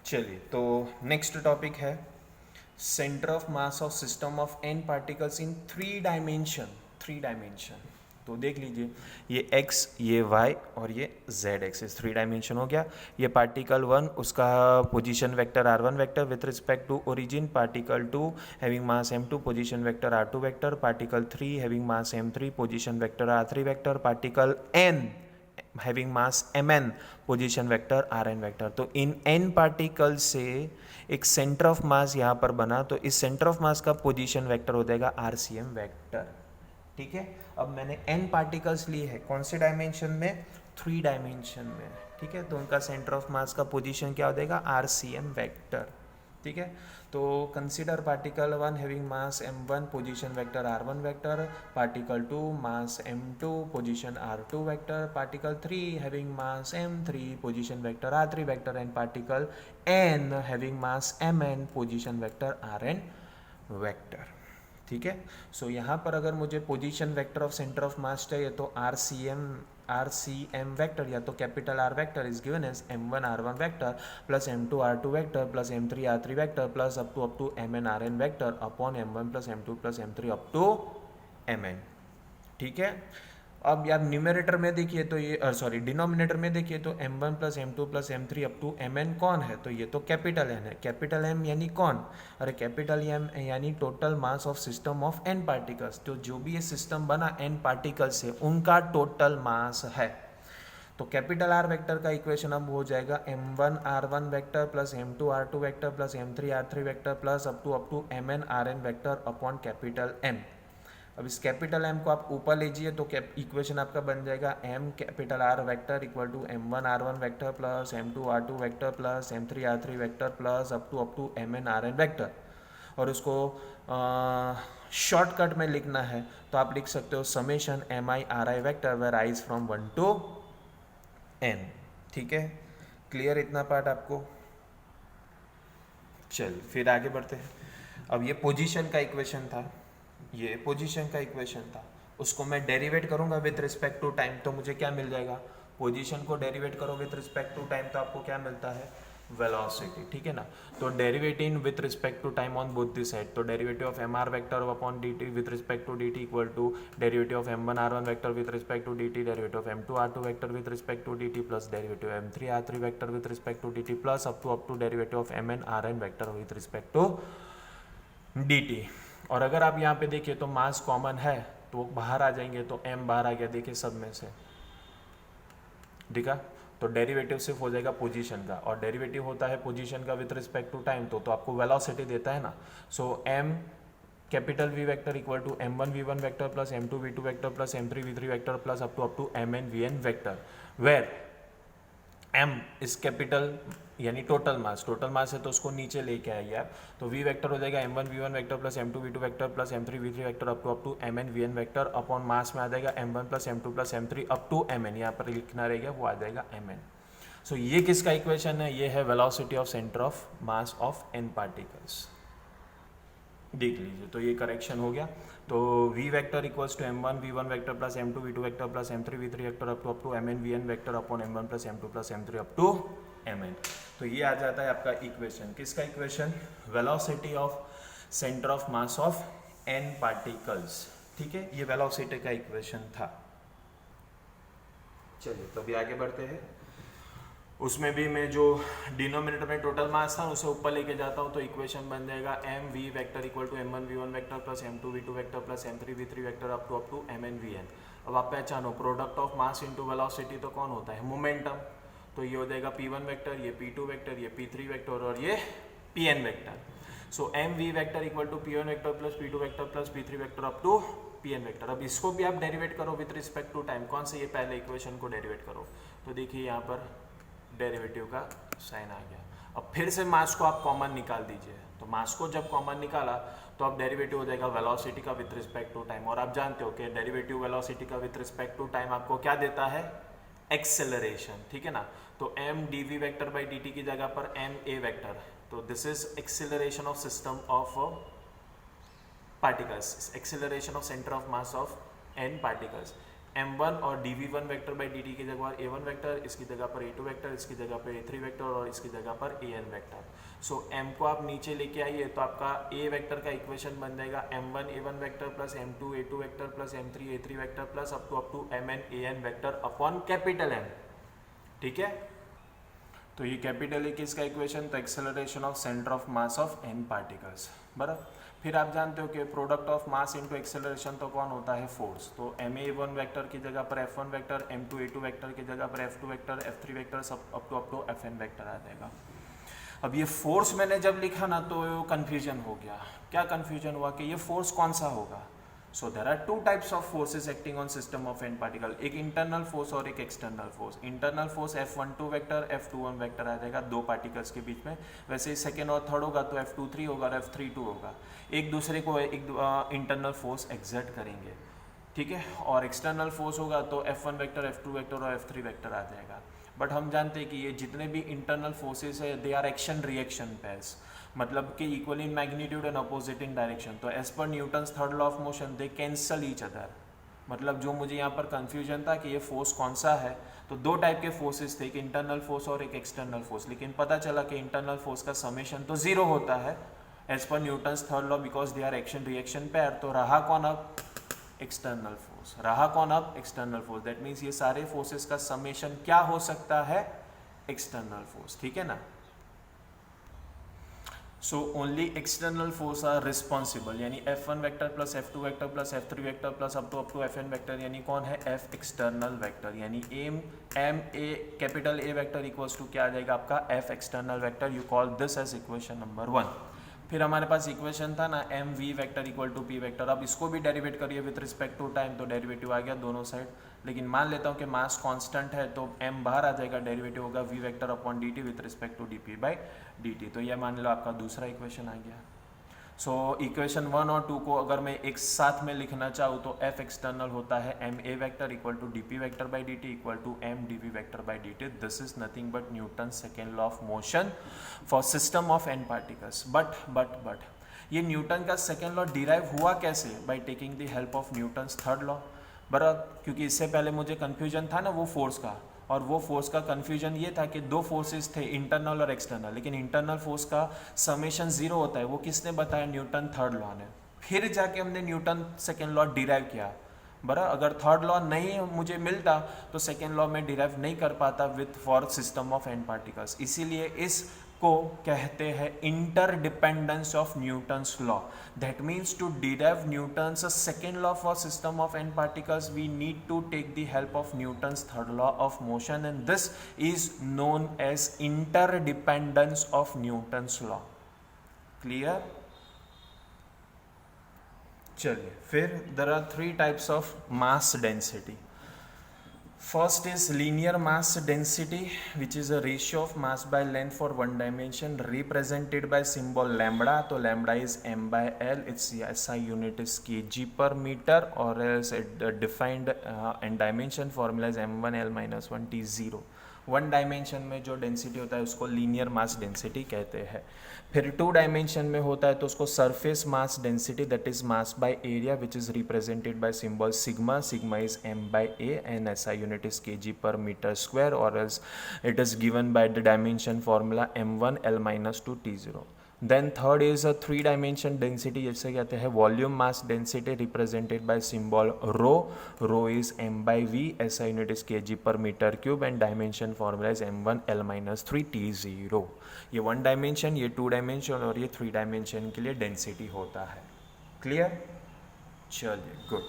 चलिए, तो next topic है centre of mass of system of N particles in three dimension. तो देख लीजिए, ये x, ये y और ये z एक्सिस थ्री डायमेंशन हो गया। ये पार्टिकल 1 उसका position vector r1 vector with respect to origin, particle 2 having mass m2 position vector r2 vector, particle 3 having mass m3 position vector r3 vector, particle n having mass mn position vector rn vector. तो इन n particle से एक centre of मास यहाँ पर बना, तो इस centre of मास का पोजीशन वेक्टर हो जाएगा RCM वेक्टर। ठीक है, अब मैंने n पार्टिकल्स लिए हैं कौन से डायमेंशन में? थ्री डायमेंशन में। ठीक है, तो उनका सेंटर ऑफ मास का पोजीशन क्या हो जाएगा? RCM vector. ठीक है, तो consider particle 1 having mass m1 position vector r1 vector, particle 2 mass m2 position r2 vector, particle 3 having mass m3 position vector r3 vector, and particle n having mass mn position vector rn vector. ठीक है, so यहाँ पर अगर मुझे position vector of centre of mass चाहिए तो RCM vector या तो capital R vector is given as m1 r1 vector plus m2 r2 vector plus m3 r3 vector plus up to mn rn vector upon m1 plus m2 plus m3 up to mn। ठीक है, अब यार numerator में देखिए तो ये denominator में देखिए तो m1 plus m2 plus m3 up to mn कौन है? तो ये तो कैपिटल n है। कैपिटल M यानी कौन? अरे कैपिटल M यानी total mass of system of n particles. तो जो भी ये सिस्टम बना n पार्टिकल्स से उनका टोटल मास है। तो कैपिटल R वेक्टर का इक्वेशन अब हो जाएगा m1 r1 vector plus m2 r2 vector plus m3 r3 vector plus up to mn rn vector upon capital M। अब इस कैपिटल M को आप ऊपर लीजिए तो इक्वेशन आपका बन जाएगा m capital R vector equal to m1 r1 vector plus m2 r2 vector plus m3 r3 vector plus up to mn rn vector. और उसको शॉर्टकट में लिखना है तो आप लिख सकते हो summation mi ri vector where i is from 1 to n। ठीक है, क्लियर इतना पार्ट आपको? चल फिर आगे बढ़ते हैं। अब ये पोजीशन का इक्वेशन था, ये पोजीशन का इक्वेशन था, उसको मैं डेरिवेट करूंगा विथ रिस्पेक्ट टू टाइम तो मुझे क्या मिल जाएगा? पोजीशन को डेरिवेट करो विथ रिस्पेक्ट टू टाइम तो आपको क्या मिलता है? वेलोसिटी। ठीक है ना, तो derivative with respect to time on both this side, तो derivative of mr vector upon dt with respect to dt equal to derivative of m1 r1 vector with respect to dt, derivative of m2 r2 vector with respect to dt plus derivative m3 r3 vector with respect to dt plus up to derivative of mn rn vector with respect to dt। और अगर आप यहाँ पे देखिए तो मास common है तो बाहर आ जाएंगे, तो m बाहर आ गया देखिए सब में से, ठीक है। तो डेरिवेटिव सिर्फ हो जाएगा पोजीशन का, और डेरिवेटिव होता है पोजीशन का विथ रिस्पेक्ट टू टाइम तो आपको वेलोसिटी देता है ना। So m capital V vector equal to m1 v1 vector plus m2 v2 vector plus m3 v3 vector plus up to mn vn vector, where m is capital यानी total mass है तो उसको नीचे लेके आइए आप, तो v वेक्टर हो जाएगा m1 v1 vector plus m2 v2 vector plus m3 v3 vector up to mn vn vector upon mass में आ जाएगा m1 plus m2 plus m3 up to mn, यहाँ पर लिखना रहेगा वो आ जाएगा mn। सो ये किसका इक्वेशन है? ये है velocity of centre of mass of n particles. देख लीजिए, तो ये करेक्शन हो गया। तो v vector equals to m1 v1 vector plus m2 v2 vector plus m3 v3 vector up to mn vn vector upon m1 plus m2 plus m3 up to mn। तो ये आ जाता है आपका इक्वेशन, किसका equation? Velocity of centre of mass of n particles. ठीक है, ये वेलोसिटी का इक्वेशन था। चलिए तो अभी आगे बढ़ते हैं। उसमें भी मैं जो डिनोमिनेटर में टोटल मास था उसे ऊपर लेके जाता हूँ, तो इक्वेशन बन जाएगा m v vector equal to m1 v1 vector plus m2 v2 vector plus m3 v3 vector up to mn vn। अब आप पहचानो product of mass into velocity तो कौन होता है? मोमेंटम। तो ये हो जाएगा p1 वेक्टर, ये p2 वेक्टर, ये p3 वेक्टर और ये pn vector. So m v vector equal to p1 vector plus p2 vector plus p3 vector up to pn vector. अब इसको भी आप डेरिवेट करो विथ रिस्पेक्ट टू टाइम, कौन से? ये पहले इक्वेशन को डेरिवेट करो, तो देखिए यहाँ पर डेरिवेटिव का साइन आ गया। अब फिर से मास को आप कॉमन निकाल दीजिए, तो मास को जब कॉमन निकाला तो अब डेरिवेटिव हो जाएगा वेलोसिटी का विथ रिस्पेक्ट टू टाइम, और आप जानते हो कि डेरिवेटिव वेलोसिटी का विथ रिस्पेक्ट टू टाइम आपको क्या देता है? एक्सेलरेशन। ठीक है ना, तो m dv vector by dt की जगह पर m a वेक्टर, तो this is acceleration of system of particles, acceleration of centre of mass of n particles. m1 और dv1 वेक्टर बाई dt की जगह पर a1 वेक्टर, इसकी जगह पर a2 वेक्टर, इसकी जगह पर a3 वेक्टर और इसकी जगह पर an वेक्टर। सो m को आप नीचे लेके आइए तो आपका a वेक्टर का इक्वेशन बन जाएगा m1 a1 vector plus m2 a2 vector plus m3 a3 vector plus up to mn an vector upon capital M। ठीक है, तो ये कैपिटल ए किसका इक्वेशन, तो acceleration of centre of mass of n particles. बराबर, फिर आप जानते हो कि product of mass into acceleration तो कौन होता है, फोर्स। तो ma1 वेक्टर की जगह पर f1 vector, m2 a2 vector की जगह पर f2 वेक्टर, f3 वेक्टर, सब अप टू fn वेक्टर आ जाएगा। अब ये फोर्स मैंने जब लिखा ना तो कंफ्यूजन हो गया। क्या कंफ्यूजन हुआ कि ये फोर्स कौन सा होगा। So there are two types of forces acting on system of n particle, एक इंटरनल फोर्स और एक external force. Internal force F12 vector F21 vector आ जाएगा दो पार्टिकल्स के बीच में। वैसे सेकेंड और थर्ड होगा तो F23 होगा और F32 होगा, एक दूसरे को एक इंटरनल फोर्स एक्सर्ट करेंगे। ठीक है, और एक्सटर्नल फोर्स होगा तो F1 वेक्टर F2 वेक्टर और F3 वेक्टर आ जाएगा। बट हम जानते हैं कि ये जितने भी इंटरनल फोर्सेस है they are action reaction pairs, मतलब कि equal in magnitude and opposite in direction. तो as per Newton's third law of motion they cancel each other. मतलब जो मुझे यहाँ पर कंफ्यूजन था कि ये फोर्स कौन सा है, तो दो टाइप के फोर्सेस थे, एक इंटरनल फोर्स और एक एक्सटर्नल फोर्स। लेकिन पता चला कि इंटरनल फोर्स का समेशन तो जीरो होता है as per Newton's third law because they are action reaction pair. तो रहा कौन अब, एक्सटर्नल फोर्स। रहा कौन अब, एक्सटर्नल फोर्स। दैट मीन्स ये सारे फोर्सेस का समेशन क्या हो सकता है, एक्सटर्नल फोर्स। ठीक है ना। So only external force are responsible, यानी F1 vector plus F2 vector plus F3 vector plus up to Fn vector, यानी कौन है, F एक्सटर्नल वेक्टर। यानी M A capital A vector equals to क्या आ जाएगा आपका, F external vector. You call this as equation number 1। फिर हमारे पास इक्वेशन था ना M V vector equal to P vector. अब इसको भी डेरिवेट करिए विथ रिस्पेक्ट टू टाइम, तो डेरिवेटिव आ गया दोनों साइड। लेकिन मान लेता हूँ कि मास कांस्टेंट है तो m बाहर आ जाएगा, डेरिवेटिव होगा v vector upon dt with respect to dp by dt। तो यह मान लो आपका दूसरा इक्वेशन आ गया। सो इक्वेशन 1 और 2 को अगर मैं एक साथ में लिखना चाहूँ तो f एक्सटर्नल होता है m a vector equal to dp vector by dt equal to m dv vector by dt। This is nothing but Newton second law of motion for system of n particles. But ये Newton का second law derive हुआ कैसे, by taking the help of Newton's third law. बराबर, क्योंकि इससे पहले मुझे confusion था ना वो फोर्स का, और वो फोर्स का कन्फ्यूजन ये था कि दो फोर्सेस थे इंटरनल और एक्सटर्नल, लेकिन इंटरनल फोर्स का समेशन जीरो होता है। वो किसने बताया, न्यूटन थर्ड लॉ ने। फिर जाके हमने न्यूटन सेकेंड लॉ डिराइव किया। बराबर, अगर थर्ड लॉ नहीं मुझे मिलता तो सेकेंड लॉ में डिराइव नहीं कर पाता with for system of n particles. इसीलिए इस को कहते हैं interdependence of Newton's law. That means to derive Newton's second law for system of n particles we need to take the help of Newton's third law of motion, and this is known as interdependence of Newton's law. Clear. चलिए, फिर there are three types of mass density. First is linear mass density, which is a ratio of mass by length for one dimension represented by symbol lambda. तो lambda is m by l, its SI unit is kg per meter, or else defined and dimension formula is m1 l minus 1 t0। One dimension में जो density होता है उसको linear mass density कहते हैं। फिर to dimension में होता है तो उसको surface mass density, that is mass by area, which is represented by symbol sigma. Sigma is m by a and SI unit is kg per meter square, or else it is given by the dimension formula m1 l minus 2 t0। Then third is a three dimension density, जैसे कहते हैं volume mass density, represented by symbol rho. Rho is m by v, SI unit is kg per meter cube, and dimension formula is m1 l minus 3 t0। ये one dimension, ये to dimension और ये three dimension के लिए density होता है। Clear. चलिए, good.